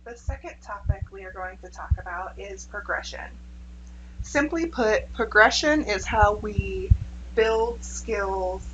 The second topic we are going to talk about is progression. Simply put, progression is how we build skills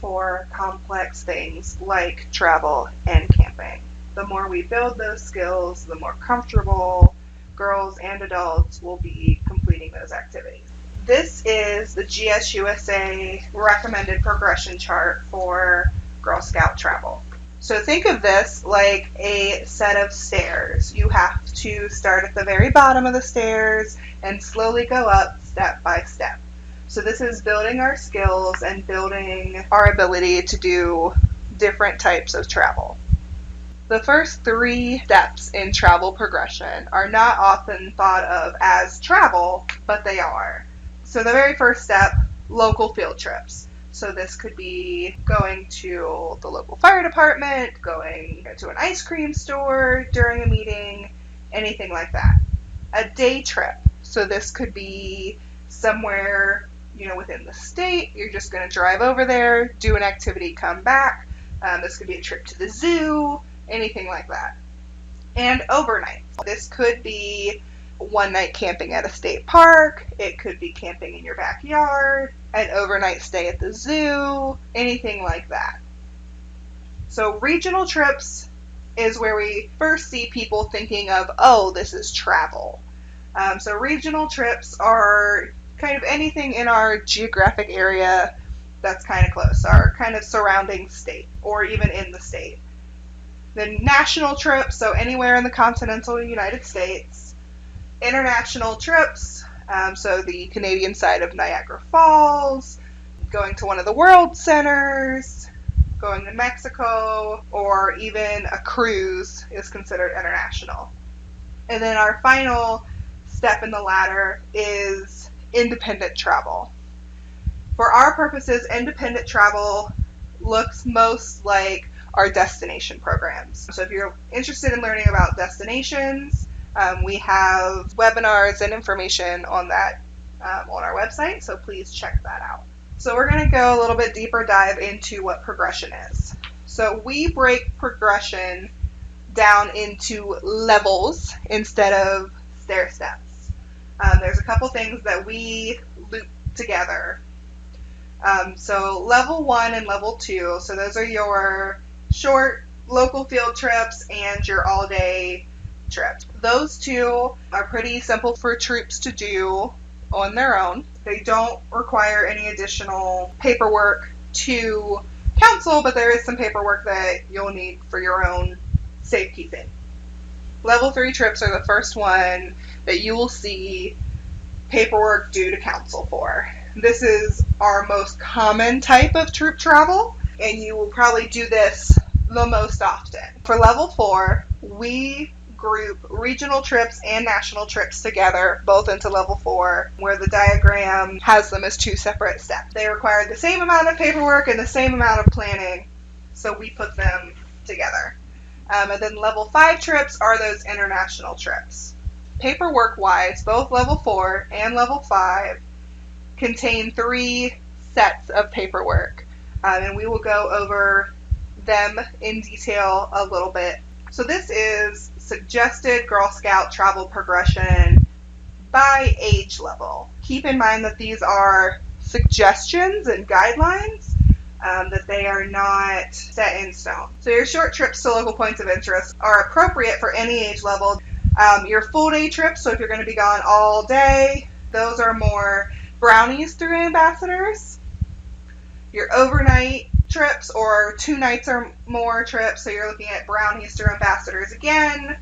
for complex things like travel and camping. The more we build those skills, the more comfortable girls and adults will be completing those activities. This is the GSUSA recommended progression chart for Girl Scout travel. So think of this like a set of stairs. You have to start at the very bottom of the stairs and slowly go up step by step. So this is building our skills and building our ability to do different types of travel. The first 3 steps in travel progression are not often thought of as travel, but they are. So the very first step, local field trips. So this could be going to the local fire department, going to an ice cream store during a meeting, anything like that. A day trip. So this could be somewhere, within the state. You're just going to drive over there, do an activity, come back. This could be a trip to the zoo, anything like that. And overnight. This could be one night camping at a state park. It could be camping in your backyard, an overnight stay at the zoo, anything like that. So regional trips is where we first see people thinking of, oh, this is travel. So regional trips are kind of anything in our geographic area that's kind of close, our kind of surrounding state, or even in the state. Then national trips, so anywhere in the continental United States. International trips, so the Canadian side of Niagara Falls, going to one of the world centers, going to Mexico, or even a cruise is considered international. And then our final step in the ladder is independent travel. For our purposes, independent travel looks most like our destination programs. So if you're interested in learning about destinations, we have webinars and information on that on our website, so please check that out. So we're going to go a little bit deeper dive into what progression is. So we break progression down into levels instead of stair steps. There's a couple things that we loop together. So level 1 and level 2, so those are your short local field trips and your all-day trips. Those 2 are pretty simple for troops to do on their own. They don't require any additional paperwork to council, but there is some paperwork that you'll need for your own safekeeping. Level 3 trips are the first one that you will see paperwork due to council for. This is our most common type of troop travel, and you will probably do this the most often. For level 4, we group regional trips and national trips together, both into level 4, where the diagram has them as 2 separate steps. They require the same amount of paperwork and the same amount of planning, so we put them together. And then level 5 trips are those international trips. Paperwork-wise, both level 4 and level 5 contain 3 sets of paperwork, and we will go over them in detail a little bit. So this is suggested Girl Scout travel progression by age level. Keep in mind that these are suggestions and guidelines, that they are not set in stone. So your short trips to local points of interest are appropriate for any age level. Your full day trips, so if you're going to be gone all day, those are more brownies through ambassadors. Your overnight trips or 2 nights or more trips, so you're looking at brownies through ambassadors again.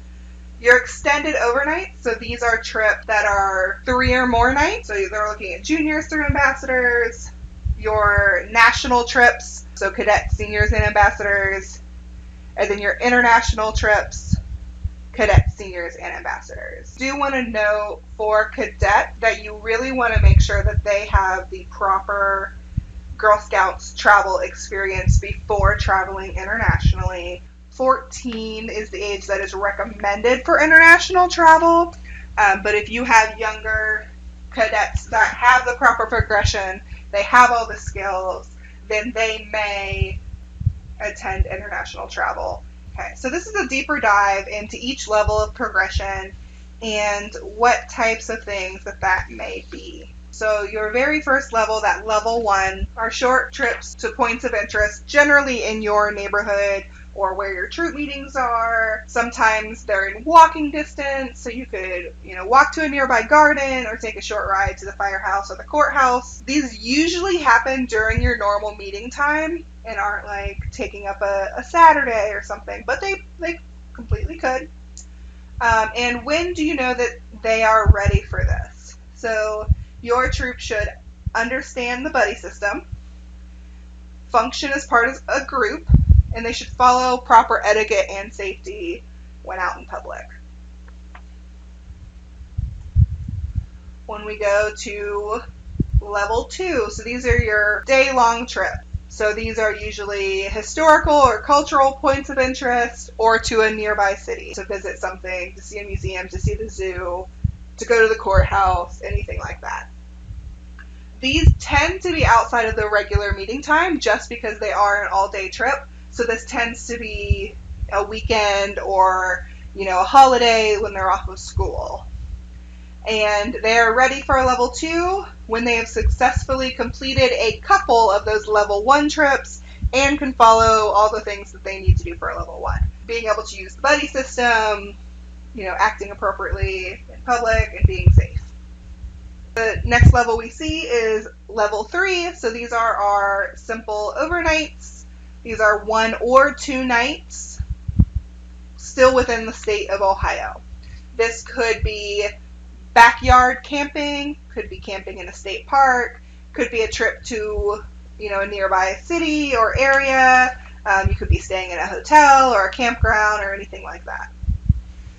Your extended overnight, so these are trips that are 3 or more nights, so they're looking at juniors through ambassadors. Your national trips, so cadets, seniors, and ambassadors. And then your international trips, cadets, seniors, and ambassadors. Do want to note for cadet that you really want to make sure that they have the proper Girl Scouts travel experience before traveling internationally. 14 is the age that is recommended for international travel, but if you have younger cadets that have the proper progression, they have all the skills, then they may attend international travel. Okay, so this is a deeper dive into each level of progression and what types of things that may be. So your very first level, that level 1, are short trips to points of interest, generally in your neighborhood or where your troop meetings are. Sometimes they're in walking distance, so you could, walk to a nearby garden or take a short ride to the firehouse or the courthouse. These usually happen during your normal meeting time and aren't like taking up a Saturday or something, but they completely could. And when do you know that they are ready for this? So your troop should understand the buddy system, function as part of a group, and they should follow proper etiquette and safety when out in public. When we go to level 2, so these are your day-long trips. So these are usually historical or cultural points of interest or to a nearby city to visit something, to see a museum, to see the zoo, to go to the courthouse, anything like that. These tend to be outside of the regular meeting time just because they are an all-day trip. So this tends to be a weekend or, a holiday when they're off of school. And they are ready for a level 2 when they have successfully completed a couple of those level 1 trips and can follow all the things that they need to do for a level 1. Being able to use the buddy system, acting appropriately in public, and being safe. The next level we see is level 3. So these are our simple overnights. These are 1 or 2 nights still within the state of Ohio. This could be backyard camping, could be camping in a state park, could be a trip to, a nearby city or area. You could be staying in a hotel or a campground or anything like that.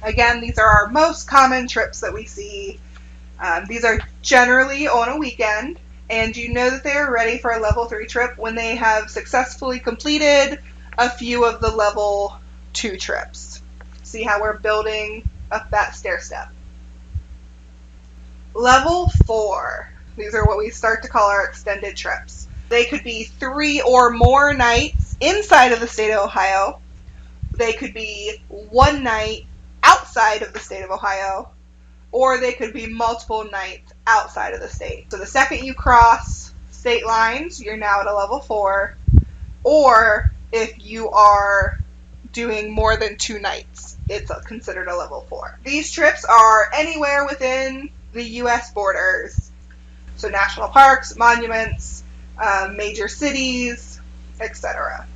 Again, these are our most common trips that we see. These are generally on a weekend, and you know that they are ready for a level 3 trip when they have successfully completed a few of the level 2 trips. See how we're building up that stair step. Level 4. These are what we start to call our extended trips. They could be 3 or more nights inside of the state of Ohio. They could be 1 night outside of the state of Ohio. Or they could be multiple nights outside of the state. So the second you cross state lines, you're now at a level 4. Or if you are doing more than 2 nights, it's considered a level 4. These trips are anywhere within the U.S. borders. So national parks, monuments, major cities, etc.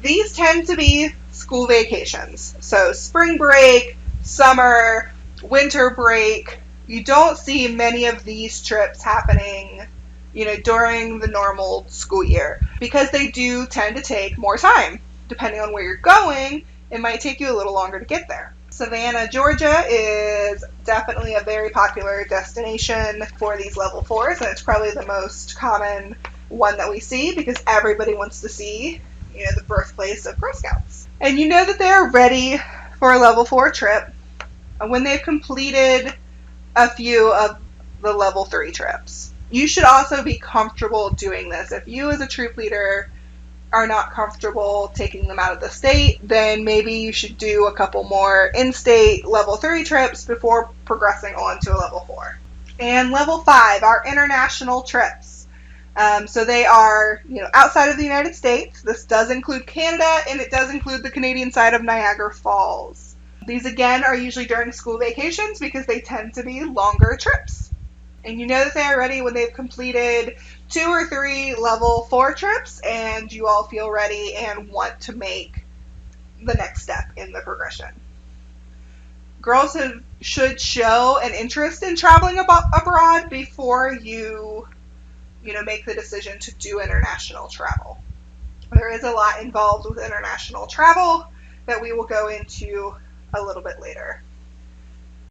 These tend to be school vacations. So spring break, summer, winter break. You don't see many of these trips happening, during the normal school year because they do tend to take more time. Depending on where you're going, it might take you a little longer to get there. Savannah, Georgia is definitely a very popular destination for these level 4s, and it's probably the most common one that we see because everybody wants to see, the birthplace of Girl Scouts. And you know that they are ready for a level 4 trip when they've completed a few of the level 3 trips. You should also be comfortable doing this. If you as a troop leader are not comfortable taking them out of the state, then maybe you should do a couple more in-state level 3 trips before progressing on to a level 4. And level 5 are international trips. So they are, outside of the United States. This does include Canada, and it does include the Canadian side of Niagara Falls. These, again, are usually during school vacations because they tend to be longer trips. And you know that they are ready when they've completed 2 or 3 level 4 trips and you all feel ready and want to make the next step in the progression. Girls should show an interest in traveling abroad before you make the decision to do international travel. There is a lot involved with international travel that we will go into a little bit later.